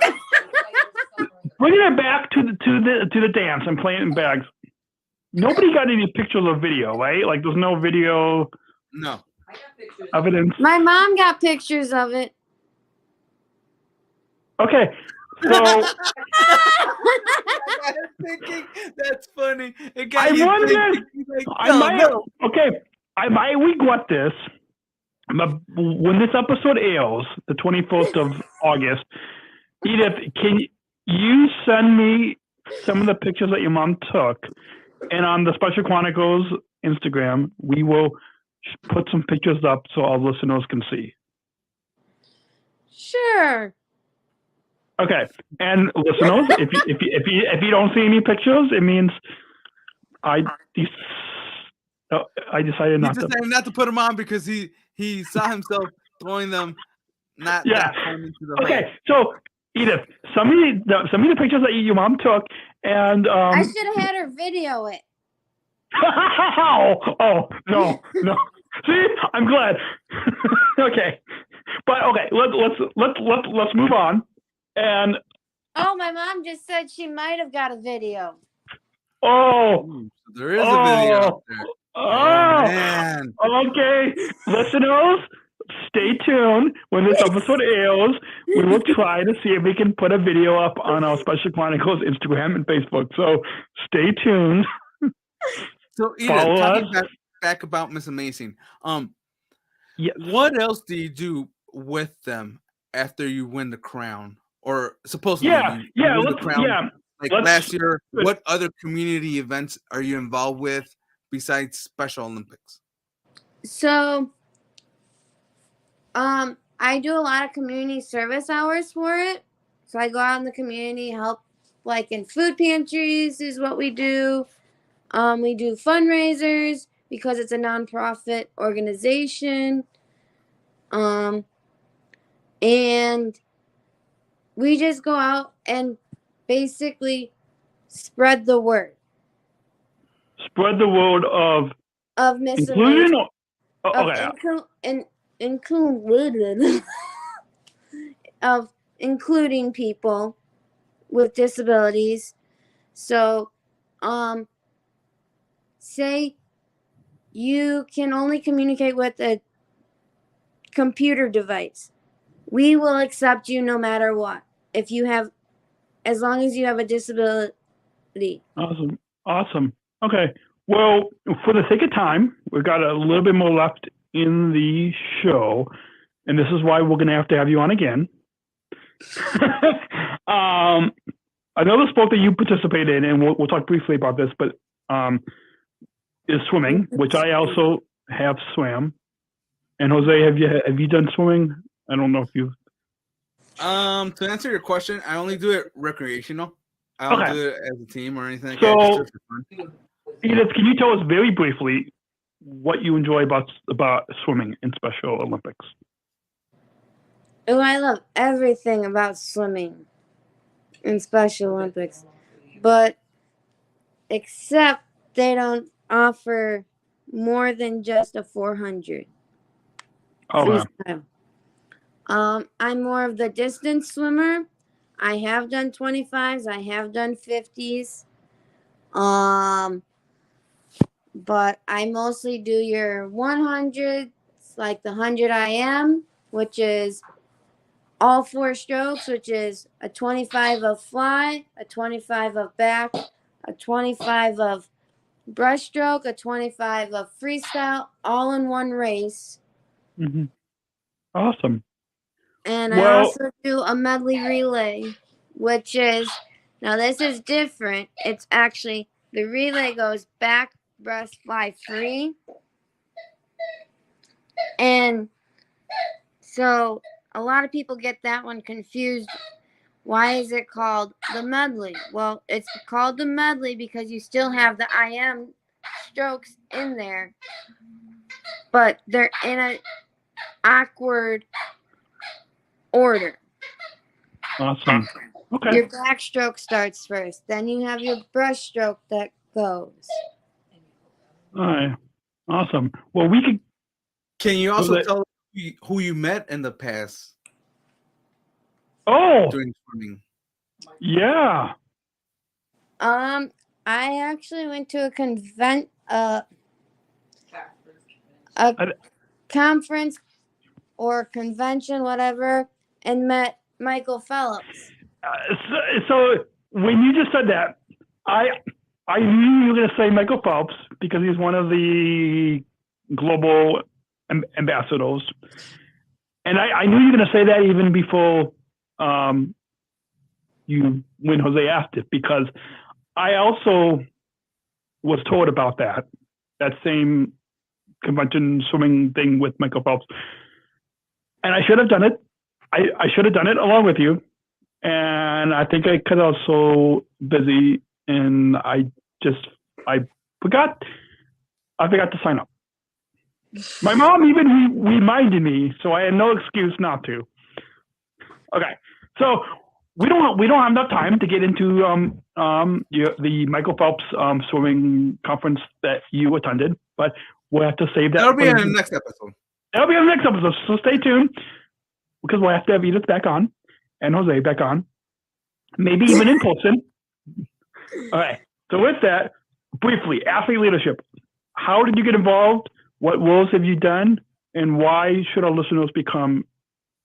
[SPEAKER 1] bringing it back to the dance and playing in bags. Nobody got any pictures or video, right? There's no video.
[SPEAKER 4] No.
[SPEAKER 1] Evidence.
[SPEAKER 5] My mom got pictures of it.
[SPEAKER 1] Okay. So
[SPEAKER 4] that's funny.
[SPEAKER 1] I might regret this. But when this episode airs, the 21st of August, Edith, can you send me some of the pictures that your mom took? And on the Special Chronicles Instagram, we will put some pictures up so our listeners can see.
[SPEAKER 5] Sure.
[SPEAKER 1] Okay, and listeners, if you don't see any pictures, it means I decided not
[SPEAKER 4] to put them on because he saw himself throwing them. Not
[SPEAKER 1] yeah.
[SPEAKER 4] Into the
[SPEAKER 1] okay, so Edith, send me the pictures that your mom took, and
[SPEAKER 5] I should have had her video it.
[SPEAKER 1] Oh no. See, I'm glad. Okay, but okay, let's move on. And
[SPEAKER 5] my mom just said she might have got a video.
[SPEAKER 1] Oh,
[SPEAKER 4] there is a video out there.
[SPEAKER 1] Oh,
[SPEAKER 4] man.
[SPEAKER 1] Okay, listeners, stay tuned. When this episode airs, we will try to see if we can put a video up on our Special Chronicles Instagram and Facebook. So stay tuned.
[SPEAKER 4] So, Edith, talking back about Miss Amazing.
[SPEAKER 1] Yes.
[SPEAKER 4] What else do you do with them after you win the crown? Or supposedly you win the crown? Last year, what other community events are you involved with besides Special Olympics?
[SPEAKER 5] So, I do a lot of community service hours for it. So I go out in the community, help in food pantries is what we do. We do fundraisers because it's a nonprofit organization. And we just go out and basically spread the word.
[SPEAKER 1] Spread the word of
[SPEAKER 5] Miss
[SPEAKER 1] Amazing.
[SPEAKER 5] Of including people with disabilities. So, say you can only communicate with a computer device. We will accept you no matter what. as long as you have a disability.
[SPEAKER 1] Awesome. Okay. Well, for the sake of time, we've got a little bit more left in the show, and this is why we're going to have you on again. Another sport that you participate in, and we'll talk briefly about this, but is swimming, which I also have swam. And Jose, have you done swimming? I don't know if you.
[SPEAKER 4] To answer your question, I only do it recreational. I don't do it as a team or anything.
[SPEAKER 1] So,
[SPEAKER 4] I just do it for fun.
[SPEAKER 1] Edith, can you tell us very briefly what you enjoy about swimming in Special Olympics?
[SPEAKER 5] Oh, I love everything about swimming in Special Olympics, but except they don't offer more than just a 400 freestyle. I'm more of the distance swimmer. I have done 25s. I have done 50s. But I mostly do your 100s, like the 100 IM, which is all 4 strokes, which is a 25 of fly, a 25 of back, a 25 of breaststroke, a 25 of freestyle, all in one race.
[SPEAKER 1] Mm-hmm. Awesome.
[SPEAKER 5] And I also do a medley relay, which is, now this is different. It's actually, the relay goes back, breast, fly, free. And so a lot of people get that one confused. Why is it called the medley? Well, it's called the medley because you still have the IM strokes in there, but they're in an awkward order.
[SPEAKER 1] Awesome. Okay.
[SPEAKER 5] Your backstroke starts first, then you have your breaststroke that goes.
[SPEAKER 1] All right. Awesome. Well, we could.
[SPEAKER 4] Can you also tell who you met in the past?
[SPEAKER 1] Oh.
[SPEAKER 4] During swimming.
[SPEAKER 1] Yeah.
[SPEAKER 5] I actually went to a conference or convention, whatever, and met Michael Phelps.
[SPEAKER 1] So when you just said that, I knew you were going to say Michael Phelps because he's one of the global ambassadors, and I knew you were going to say that even before when Jose asked it, because I also was told about that same convention swimming thing with Michael Phelps, and I should have done it. I should have done it along with you, and I think I was so busy, and I forgot. I forgot to sign up. My mom even reminded me, so I had no excuse not to. Okay, so we don't have enough time to get into the Michael Phelps swimming conference that you attended, but we'll have to save that.
[SPEAKER 4] That'll be in the next episode.
[SPEAKER 1] That'll be in the next episode, so stay tuned because we'll have to have Edith back on and Jose back on, maybe even in person. All right. So with that, briefly, athlete leadership. How did you get involved? What roles have you done? And why should our listeners become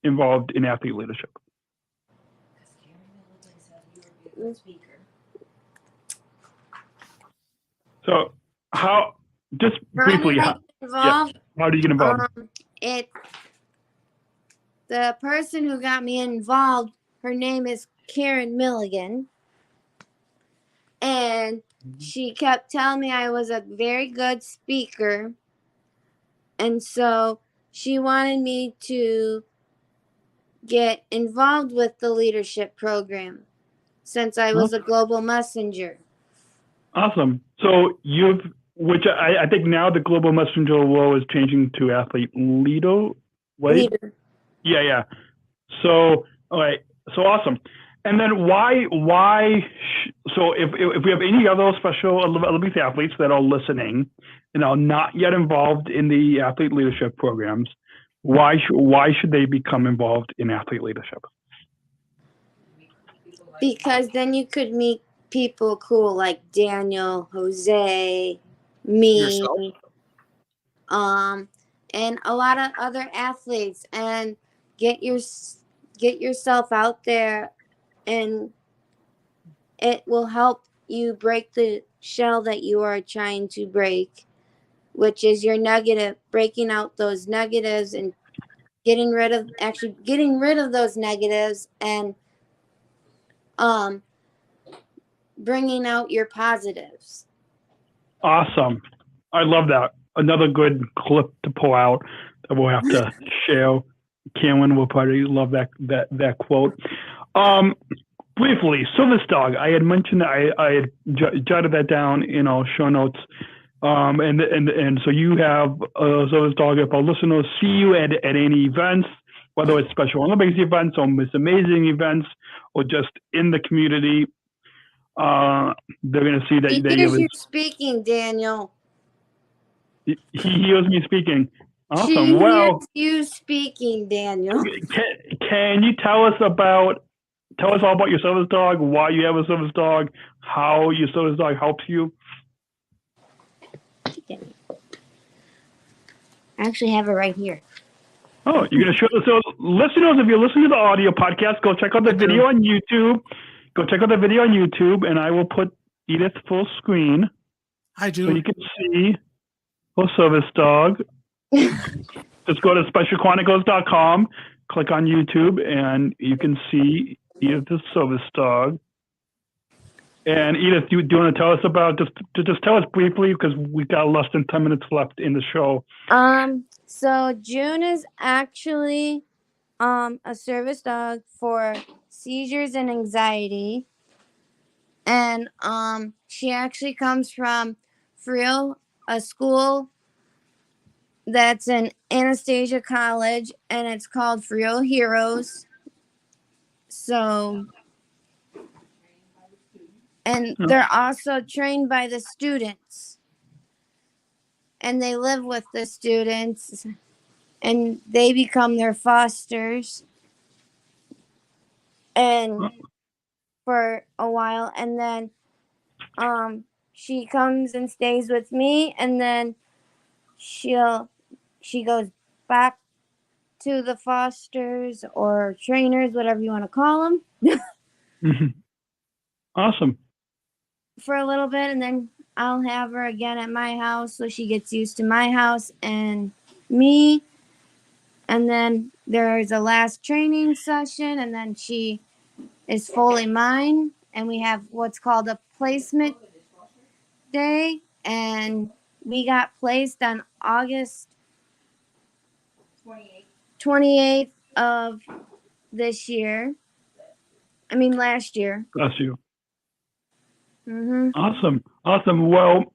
[SPEAKER 1] involved in athlete leadership? So just briefly, how do you get involved?
[SPEAKER 5] The person who got me involved, her name is Karen Milligan. And she kept telling me I was a very good speaker. And so she wanted me to get involved with the leadership program since I was a global messenger.
[SPEAKER 1] Awesome. So which I think now the global messenger role is changing to athlete leader, right?
[SPEAKER 5] Leader.
[SPEAKER 1] Yeah. So, all right. So awesome. And then why? So if we have any other Special Olympics athletes that are listening and are not yet involved in the athlete leadership programs, why should they become involved in athlete leadership?
[SPEAKER 5] Because then you could meet people cool like Daniel, Jose, me, and a lot of other athletes, and get yourself out there and it will help you break the shell that you are trying to break, which is your negative, breaking out those negatives and getting rid of those negatives and bringing out your positives.
[SPEAKER 1] Awesome. I love that. Another good clip to pull out that we'll have to share. Cameron will probably love that quote. Briefly, Service Dog. I had mentioned I had jotted that down in our show notes. And so you have a Service Dog. If our listeners see you at any events, whether it's Special Olympics events or Miss Amazing events or just in the community, they're going to see that
[SPEAKER 5] He hears you speaking, Daniel.
[SPEAKER 1] He hears me speaking. Awesome.
[SPEAKER 5] She
[SPEAKER 1] Well,
[SPEAKER 5] hears you speaking, Daniel.
[SPEAKER 1] can you tell us all about your service dog, why you have a service dog, how your service dog helps you?
[SPEAKER 5] I actually have it right here.
[SPEAKER 1] Oh, you're going to show us. So listeners, if you're listening to the audio podcast, go check out the video on YouTube. And I will put Edith full screen.
[SPEAKER 4] Hi, June.
[SPEAKER 1] So you can see her service dog. Just go to specialchronicles.com, click on YouTube, and you can see Edith's service dog. And Edith, do you want to tell us about, just tell us briefly, because we've got less than 10 minutes left in the show.
[SPEAKER 5] So June is actually a service dog for seizures and anxiety. And she actually comes from Frio, a school that's in Anastasia College, and it's called Frio Heroes. So, and they're also trained by the students, and they live with the students, and they become their fosters, and for a while, and then she comes and stays with me, and then she goes back to the fosters or trainers, whatever you want to call them.
[SPEAKER 1] Mm-hmm. Awesome.
[SPEAKER 5] For a little bit, and then I'll have her again at my house so she gets used to my house and me. And then there's a last training session, and then she is fully mine. And we have what's called a placement day, and we got placed on August 28th of this year. I mean, last year.
[SPEAKER 1] Bless you.
[SPEAKER 5] Mm-hmm.
[SPEAKER 1] Awesome. Well,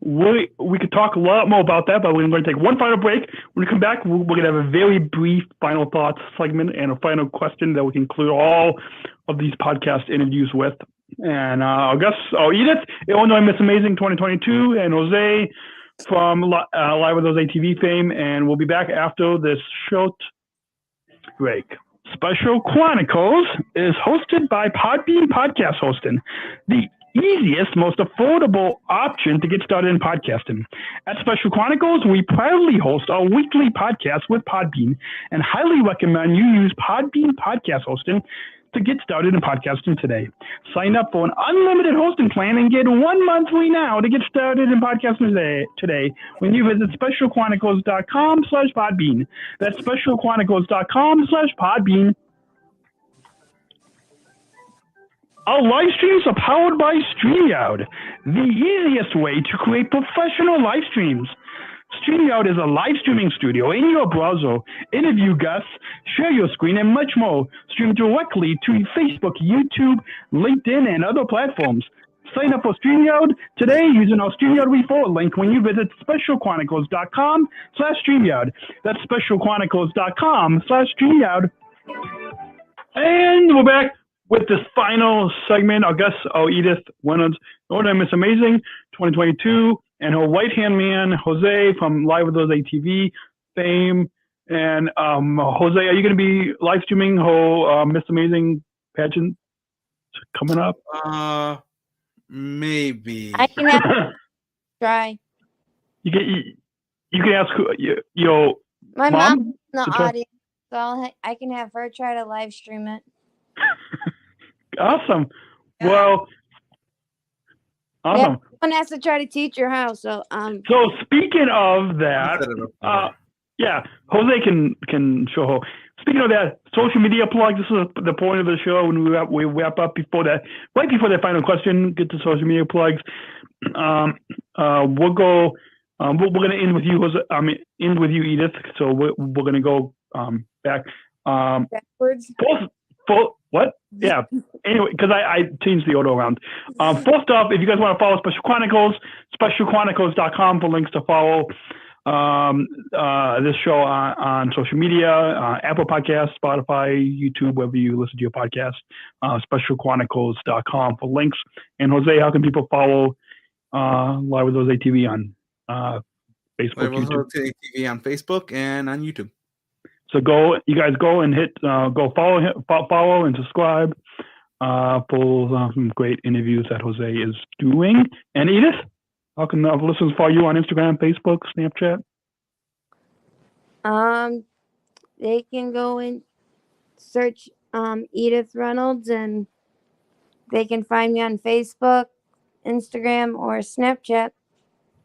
[SPEAKER 1] we could talk a lot more about that, but we're going to take one final break. When we come back, we're going to have a very brief final thoughts segment and a final question that we can include all of these podcast interviews with. And I guess Edith, Illinois Miss Amazing 2022, and Jose from Live with Jose TV fame. And we'll be back after this short break. Special Chronicles is hosted by Podbean Podcast Hosting, the easiest, most affordable option to get started in podcasting. At Special Chronicles, we proudly host our weekly podcast with Podbean and highly recommend you use Podbean Podcast Hosting to get started in podcasting today. Sign up for an unlimited hosting plan and get 1 month free now to get started in podcasting today when you visit specialchronicles.com/Podbean. That's specialchronicles.com/Podbean. Our live streams are powered by StreamYard, the easiest way to create professional live streams. StreamYard is a live streaming studio in your browser. Interview guests, share your screen, and much more. Stream directly to Facebook, YouTube, LinkedIn, and other platforms. Sign up for StreamYard today using our StreamYard referral link when you visit specialchronicles.com/StreamYard. That's specialchronicles.com/StreamYard. And we're back with this final segment. Our guest, Edith Reynolds, Illinois Miss Amazing 2022. And her right-hand man, Jose from Live with Jose TV fame. And Jose, are you going to be live streaming her Miss Amazing pageant coming up?
[SPEAKER 4] Maybe.
[SPEAKER 5] I can have try.
[SPEAKER 1] You can ask your
[SPEAKER 5] My
[SPEAKER 1] mom
[SPEAKER 5] mom's in the audience, so I can have her try to live stream it.
[SPEAKER 1] Awesome. Well, awesome.
[SPEAKER 5] Someone has to try to teach her how. So
[SPEAKER 1] So speaking of that, Jose can show her. Speaking of that, social media plug. This is the point of the show when we wrap up before that. Right before that final question, get to social media plugs. We'll go. We're going to end with you, Jose. End with you, Edith. So we're going to go back.
[SPEAKER 5] backwards.
[SPEAKER 1] What? Yeah. Anyway, because I changed the order around. First off, if you guys want to follow Special Chronicles, specialchronicles.com for links to follow this show on social media, Apple Podcasts, Spotify, YouTube, wherever you listen to your podcast, specialchronicles.com for links. And Jose, how can people follow Live with Jose TV on Facebook,
[SPEAKER 4] Live with
[SPEAKER 1] YouTube?
[SPEAKER 4] Jose TV on Facebook and on YouTube.
[SPEAKER 1] So you guys go and follow and subscribe for some great interviews that Jose is doing. And Edith, how can our listeners follow you on Instagram, Facebook, Snapchat?
[SPEAKER 5] They can go and search Edith Reynolds, and they can find me on Facebook, Instagram, or Snapchat.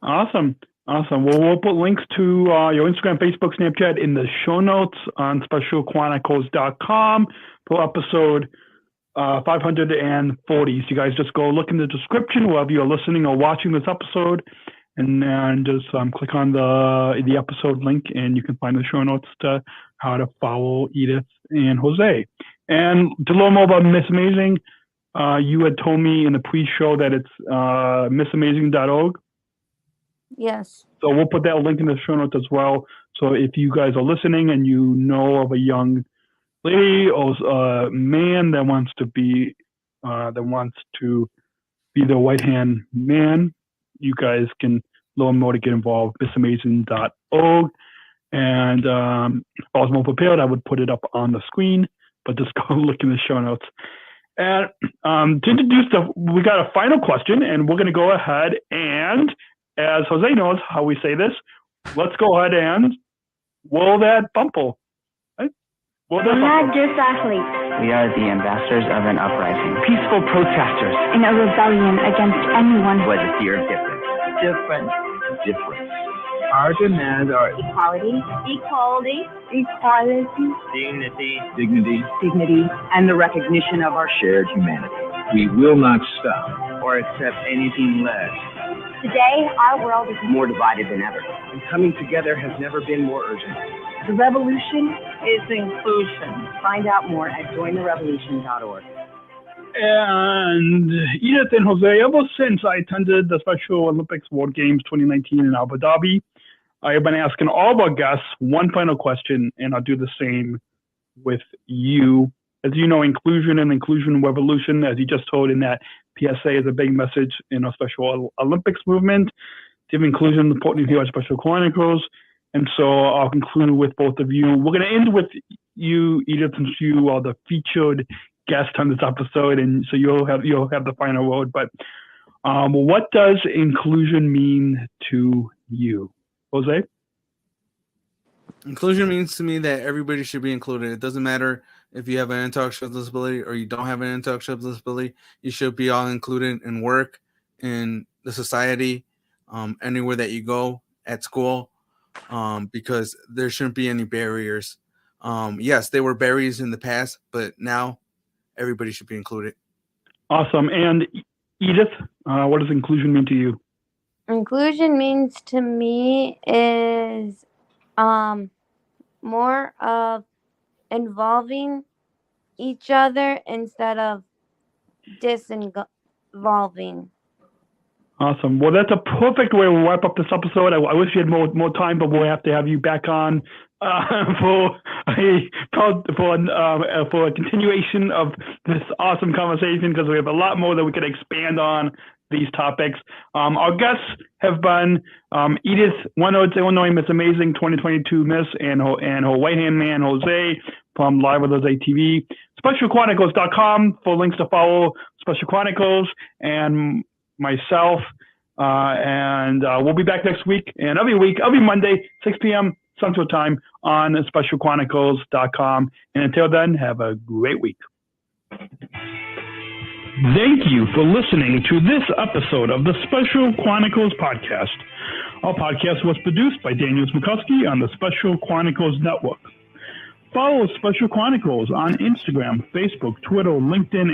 [SPEAKER 1] Awesome. Well, we'll put links to your Instagram, Facebook, Snapchat in the show notes on specialchronicles.com for episode 540. So you guys just go look in the description wherever you're listening or watching this episode, and just click on the episode link, and you can find the show notes to how to follow Edith and Jose. And to learn more about Miss Amazing, you had told me in the pre-show that it's missamazing.org.
[SPEAKER 5] Yes.
[SPEAKER 1] So we'll put that link in the show notes as well. So if you guys are listening and you know of a young lady or a man that wants to be the right hand man, you guys can learn more to get involved. missamazing.org. And if I was more prepared, I would put it up on the screen, but just go look in the show notes. And to introduce we got a final question, and we're going to go ahead and, as Jose knows how we say this, let's go ahead and roll that bumble. Right?
[SPEAKER 7] We're not just athletes.
[SPEAKER 8] We are the ambassadors of an uprising.
[SPEAKER 7] Peaceful protesters. In a rebellion against anyone
[SPEAKER 8] who has a fear of difference.
[SPEAKER 7] Different.
[SPEAKER 8] Our demands are
[SPEAKER 7] equality.
[SPEAKER 8] dignity,
[SPEAKER 7] and the recognition of our
[SPEAKER 8] shared humanity.
[SPEAKER 9] We will not stop
[SPEAKER 8] or accept anything less.
[SPEAKER 7] Today, our world is
[SPEAKER 8] More divided than ever.
[SPEAKER 9] and coming together has never been more urgent.
[SPEAKER 7] The revolution.
[SPEAKER 6] Is inclusion.
[SPEAKER 7] Find out more at jointherevolution.org.
[SPEAKER 1] And Edith and Jose, ever since I attended the Special Olympics World Games 2019 in Abu Dhabi, I have been asking all of our guests one final question, and I'll do the same with you. As you know, inclusion and inclusion revolution, as you just told in that PSA, is a big message in our Special Olympics movement. To have inclusion important here at Special Chronicles. And so I'll conclude with both of you. We're going to end with you, Edith, since you are the featured guest on this episode, and so you'll have the final word. But what does inclusion mean to you, Jose?
[SPEAKER 4] Inclusion means to me that everybody should be included. It doesn't matter if you have an intellectual disability or you don't have an intellectual disability. You should be all included in work, in the society, anywhere that you go, at school, because there shouldn't be any barriers. Yes, there were barriers in the past, but now everybody should be included. Awesome. And Edith, what does inclusion mean to you?
[SPEAKER 5] Inclusion means to me is more of involving each other instead of disinvolving.
[SPEAKER 1] Awesome. Well, that's a perfect way to wrap up this episode. I wish you had more time, but we'll have to have you back on for a continuation of this awesome conversation, because we have a lot more that we could expand on these topics. Our guests have been Edith Reynolds, Illinois Miss Amazing 2022 Miss, and her right-hand man, Jose, from Live with Jose TV. SpecialChronicles.com for links to follow Special Chronicles and myself. And we'll be back next week, and every Monday, 6 p.m. Central Time on SpecialChronicles.com. And until then, have a great week. Thank you for listening to this episode of the Special Chronicles Podcast. Our podcast was produced by Daniel Smrokowski on the Special Chronicles Network. Follow Special Chronicles on Instagram, Facebook, Twitter, LinkedIn,